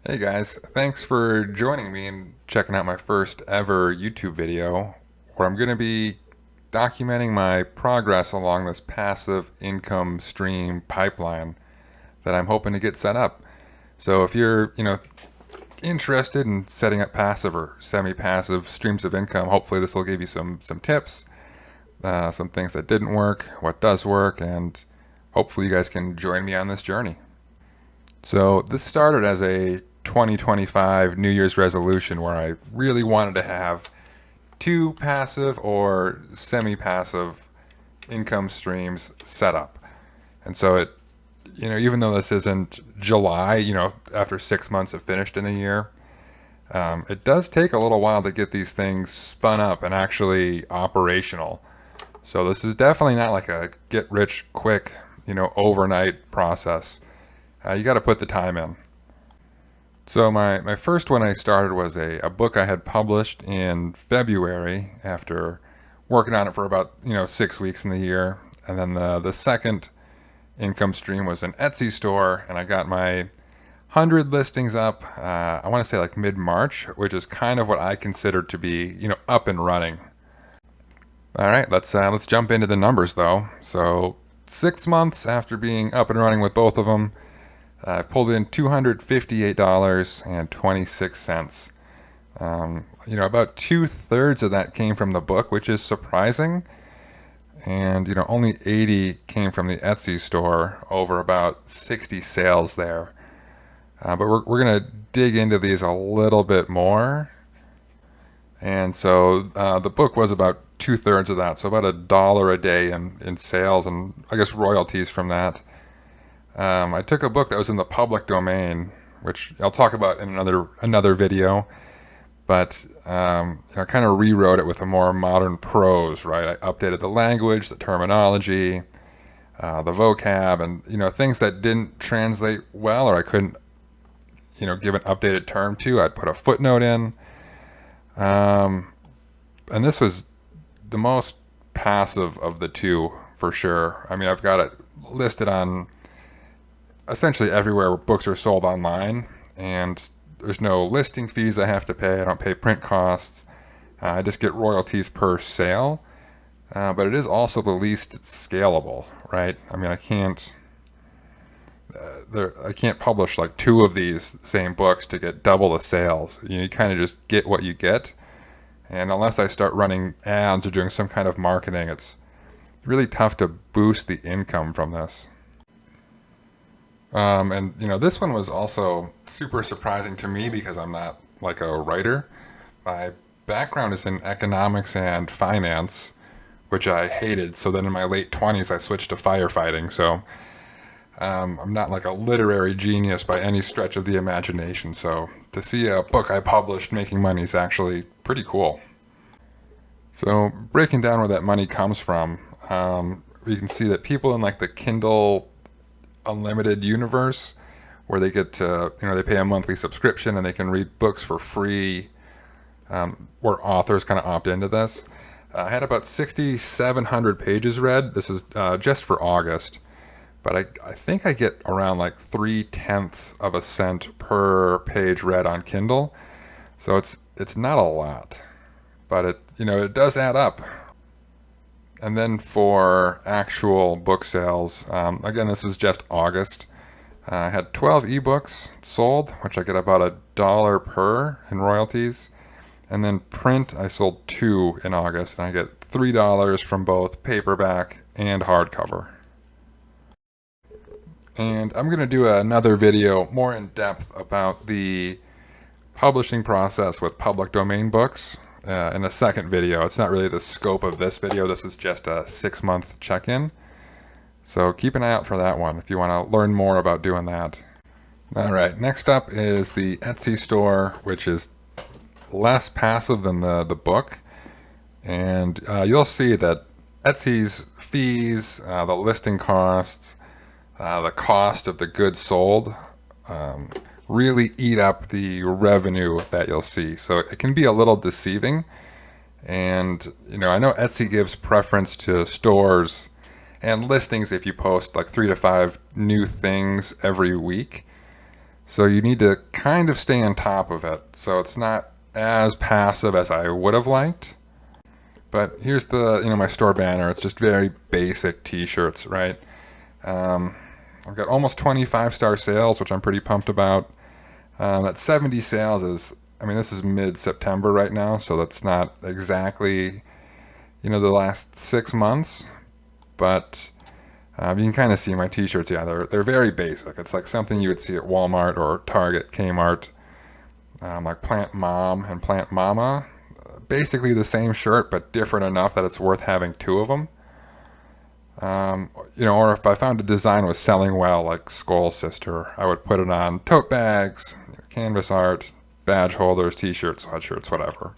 Hey guys, thanks for joining me and checking out my first ever YouTube video where I'm going to be documenting my progress along this passive income stream pipeline that I'm hoping to get set up. So if you're, interested in setting up passive or semi-passive streams of income, hopefully this will give you some tips, some things that didn't work, what does work, and hopefully you guys can join me on this journey. So this started as a 2025 New Year's resolution where I really wanted to have two passive or semi-passive income streams set up. And so even though this isn't July, after 6 months have finished in a year, it does take a little while to get these things spun up and actually operational. So this is definitely not like a get rich quick, overnight process. You got to put the time in. So my first one I started was a book I had published in February after working on it for about 6 weeks in the year. And then the second income stream was an Etsy store, and I got my 100 listings up, I want to say like mid-March, which is kind of what I consider to be up and running. All right, let's jump into the numbers though. So 6 months after being up and running with both of them, I pulled in $258.26. About 2/3 of that came from the book, which is surprising. And, only 80 came from the Etsy store over about 60 sales there. But we're going to dig into these a little bit more. And so the book was about 2/3 of that. So about $1 a day in sales and I guess royalties from that. I took a book that was in the public domain, which I'll talk about in another video, but I kind of rewrote it with a more modern prose, right? I updated the language, the terminology, the vocab, and things that didn't translate well or I couldn't give an updated term to. I'd put a footnote in, and this was the most passive of the two for sure. I mean, I've got it listed on essentially everywhere where books are sold online, and there's no listing fees I have to pay. I don't pay print costs. I just get royalties per sale. But it is also the least scalable, right? I mean, I can't publish like two of these same books to get double the sales. You kind of just get what you get. And unless I start running ads or doing some kind of marketing, it's really tough to boost the income from this. This one was also super surprising to me because I'm not like a writer. My background is in economics and finance, which I hated. So then in my late 20s, I switched to firefighting. So I'm not like a literary genius by any stretch of the imagination. So to see a book I published making money is actually pretty cool. So breaking down where that money comes from, you can see that people in like the Kindle unlimited universe where they get to they pay a monthly subscription and they can read books for free, where authors kind of opt into this. I had about 6,700 pages read. This is just for August, but I think I get around like 0.3 of a cent per page read on Kindle, so it's not a lot, but it does add up. And then for actual book sales, again, this is just August. I had 12 ebooks sold, which I get about $1 per in royalties. And then print, I sold 2 in August, and I get $3 from both paperback and hardcover. And I'm going to do another video more in depth about the publishing process with public domain books in a second video. It's not really the scope of this video. This is just a 6-month check-in. So keep an eye out for that one if you want to learn more about doing that. All right, next up is the Etsy store, which is less passive than the book. And you'll see that Etsy's fees, the listing costs, the cost of the goods sold, really eat up the revenue that you'll see. So it can be a little deceiving. And, I know Etsy gives preference to stores and listings if you post like 3 to 5 new things every week. So you need to kind of stay on top of it. So it's not as passive as I would have liked. But here's the, my store banner. It's just very basic t-shirts, right? I've got almost 25-star sales, which I'm pretty pumped about. That 70 sales is, this is mid-September right now, so that's not exactly, the last 6 months. But you can kind of see my t-shirts. Yeah, they're very basic. It's like something you would see at Walmart or Target, Kmart. Like Plant Mom and Plant Mama. Basically the same shirt, but different enough that it's worth having 2 of them. Or if I found a design was selling well, like Skull Sister, I would put it on tote bags, canvas art, badge holders, t-shirts, sweatshirts, whatever.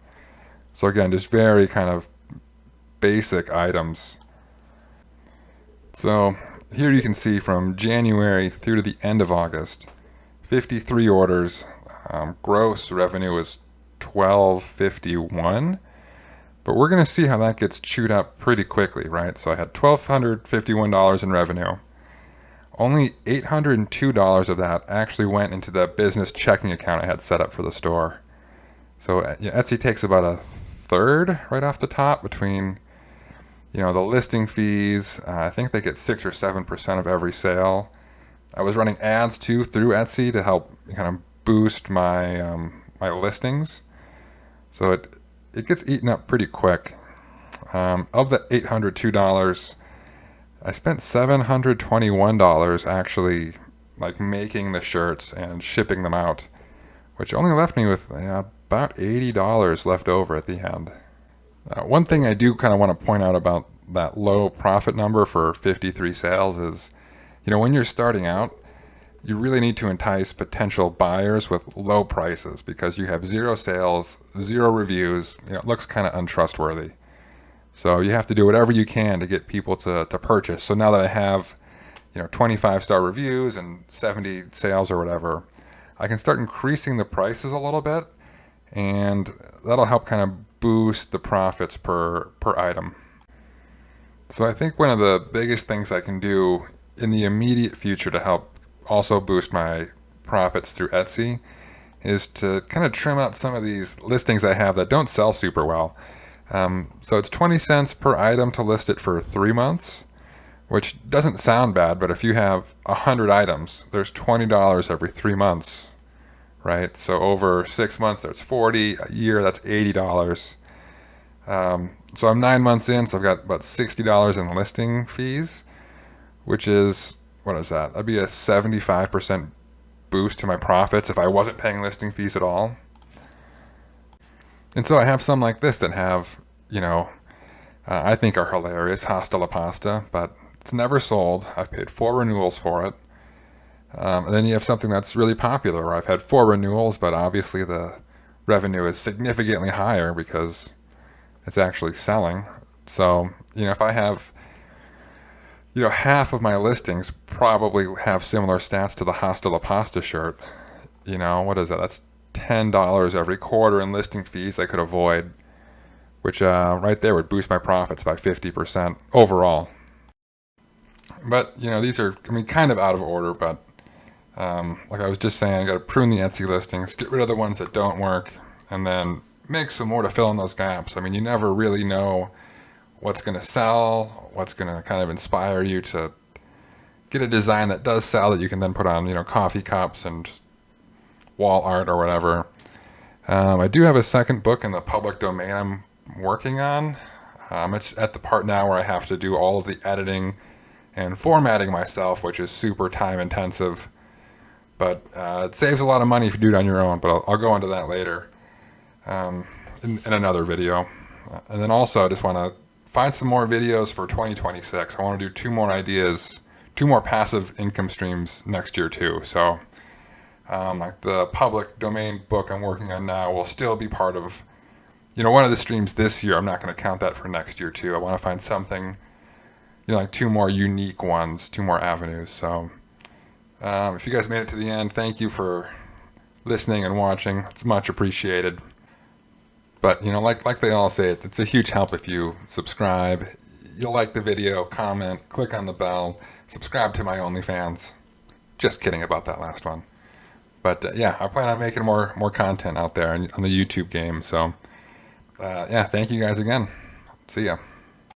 So again, just very kind of basic items. So here you can see from January through to the end of August, 53 orders. Gross revenue was $1,251. But we're going to see how that gets chewed up pretty quickly, right? So I had $1,251 in revenue. Only $802 of that actually went into the business checking account I had set up for the store. So Etsy takes about a third right off the top between, the listing fees. I think they get 6 or 7% of every sale. I was running ads too through Etsy to help kind of boost my my listings. So it gets eaten up pretty quick. Of the $802, I spent $721 actually like making the shirts and shipping them out, which only left me with about $80 left over at the end. One thing I do kind of want to point out about that low profit number for 53 sales is, when you're starting out, you really need to entice potential buyers with low prices because you have 0 sales, 0 reviews. It looks kind of untrustworthy. So you have to do whatever you can to get people to purchase. So now that I have, 25-star reviews and 70 sales or whatever, I can start increasing the prices a little bit, and that'll help kind of boost the profits per item. So I think one of the biggest things I can do in the immediate future to help also boost my profits through Etsy is to kind of trim out some of these listings I have that don't sell super well. So it's 20 cents per item to list it for 3 months, which doesn't sound bad, but if you have 100 items, there's $20 every 3 months, right? So over 6 months, there's 40, a year, that's $80. So I'm 9 months in, so I've got about $60 in listing fees, which is, what is that? That'd be a 75% boost to my profits if I wasn't paying listing fees at all. And so I have some like this that have, I think are hilarious, Hasta la Pasta, but it's never sold. I've paid 4 renewals for it. And then you have something that's really popular where I've had 4 renewals, but obviously the revenue is significantly higher because it's actually selling. So, if I have, half of my listings probably have similar stats to the Hasta la Pasta shirt. What is that? That's $10 every quarter in listing fees I could avoid, which right there would boost my profits by 50% overall. But, these are, kind of out of order, but like I was just saying, I got to prune the Etsy listings, get rid of the ones that don't work, and then make some more to fill in those gaps. You never really know what's going to sell, what's going to kind of inspire you to get a design that does sell that you can then put on, coffee cups and wall art or whatever. I do have a second book in the public domain I'm working on. It's at the part now where I have to do all of the editing and formatting myself, which is super time intensive. But it saves a lot of money if you do it on your own, but I'll go into that later in another video. And then also I just want to find some more videos for 2026. I want to do 2 more ideas, 2 more passive income streams next year too. So like the public domain book I'm working on now will still be part of, one of the streams this year. I'm not going to count that for next year too. I want to find something, like 2 more unique ones, 2 more avenues. So if you guys made it to the end, thank you for listening and watching. It's much appreciated. But, like they all say, it's a huge help if you subscribe, you like the video, comment, click on the bell, subscribe to my OnlyFans. Just kidding about that last one. But yeah, I plan on making more content out there on the YouTube game. So yeah, thank you guys again. See ya.